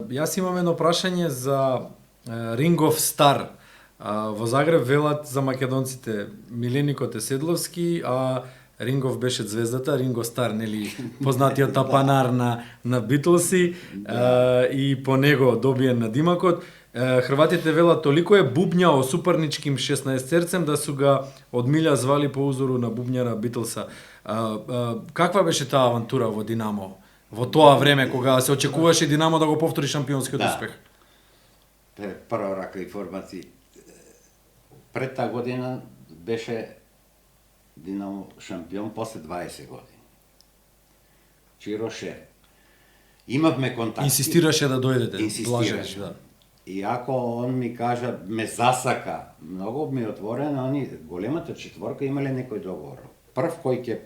Јас имам едно прашање за Рингов Стар. Во Загреб велат за македонците Миленикот е Седловски, а Рингов беше звездата, Ринго Стар, нели, познатиот тапанар на Битлси, и по него добиен надимакот. Хрватите велат толико е бубњао супарничким 16-терцем да су ga од милја звали по узору на бубњара Битлса. Каква беше таа авантура во Динамо? Во тоа време кога се очекуваше Динамо да го повтори шампионскиот успех? Прва рака информација. Пред таа година беше Динамо шампион после 20 години. Чироше. Имавме контакти. Инсистираше да дојдете. Инсистираше. Да. И ако он ми кажа, ме засака, многу ми отворено, они големата четворка имале некој договор. Прв кој ќе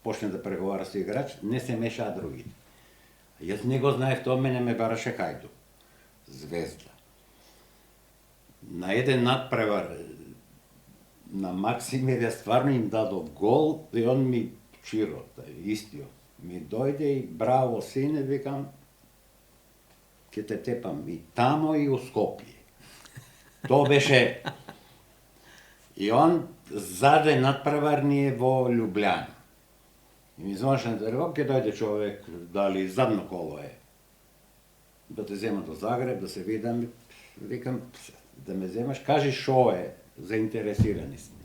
почне да преговара со играч, не се мешаа другите. Јас не го знаев тоа, мене ме бараше Хајдук. Звезда. На еден надпревар на Максимир стварно им дадов гол и он ми Чиро, истиот, ми дојде и браво сине, викам, ќе те тепам и тамо и у Скопје. Тоа беше... И он заде надпревар ние во Љубљана. И ми звонеше на телефон, ќе дојде човек, дали задно коло е, да те зема до Загреб, да се видам, викам, да ме земаш, кажи шо е, заинтересирани сме.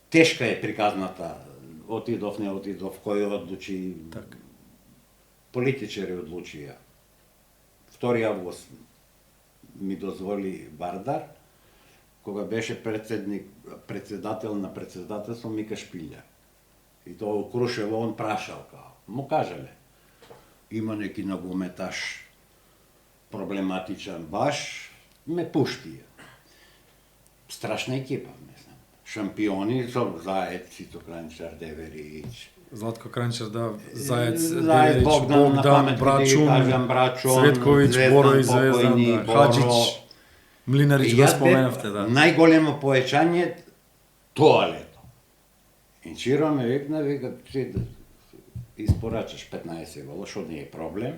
Тешка е приказната, отидов, не отидов, кој одлучи, Так. политичари одлучија. 2 август ми дозволи Вардар, кога беше председател на председателство Мика Шпилја. И тоа у Крушево он прашал као, му кажале, има неки ногометаш проблематичен баш, ме пушти. Страшна екипа, не знам. Шампиони со Заец, Цито Кранчар, Деверич. Златко Кранчар, да, Заец, Заец, Деверич, Богдан, на памет Брачун, Брачун, Цветковиќ, Боро и Звездан, да, Боро. Хаџич, Млинарич го споменавте, да. Најголемо поеќање тоа лето. И Чиро ме викна, вика, ти да испорачаш 15 гола, што не е проблем.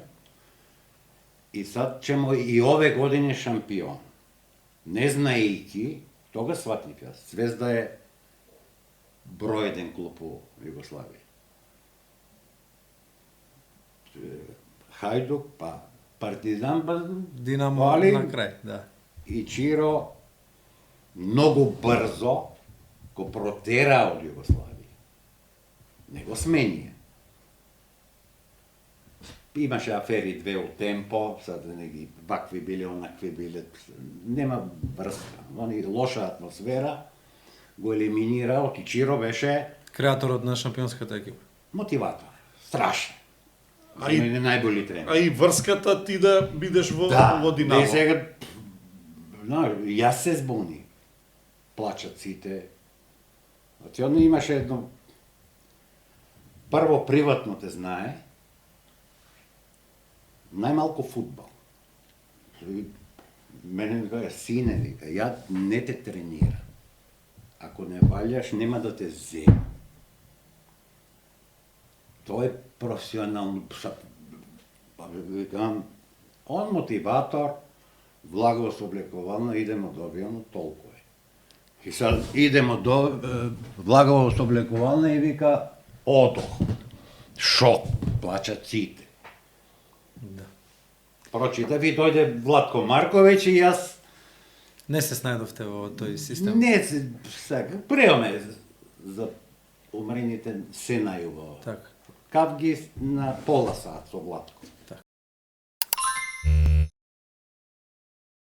И сад ćemo и ове години шампион. Не знаејќи, тога сватник јас, Звезда е број 1 клуб у Југославија. Хајдук, па Партизан, па Динамо али на крај, да. и Чиро многу брзо го протера од Југославија. Не го смени. Имаше афери две у Темпо, сад неги вакви биле, онакви биле, нема врска. Они лоша атмосфера го елиминира, и Чиро беше Креаторот на шампионската екипа. мотиватор. Страшен. А и- најболи тренер. А и врската ти да бидеш во Динамо. И сега, јас се збуни. Плачат сите. Значи, он имаше едно... Прво, приватно те знае, најмалку фудбал. Мене ми каже, сине, вика, ја не те тренира. Ако не валјаш, нема да те зема. Тоа е професионално. Викам, он мотиватор, влаго со облековално, идемо добијано, толку е. И сад идемо до влаго со облековално и вика, одох. Шок, плачат сите. Да. Прочитав и дојде Владко Марковиќ и јас Не се снајдовте во тој систем. не се сега преоме за умрените се најубаво. Така. Кавги на пола сат со Владко.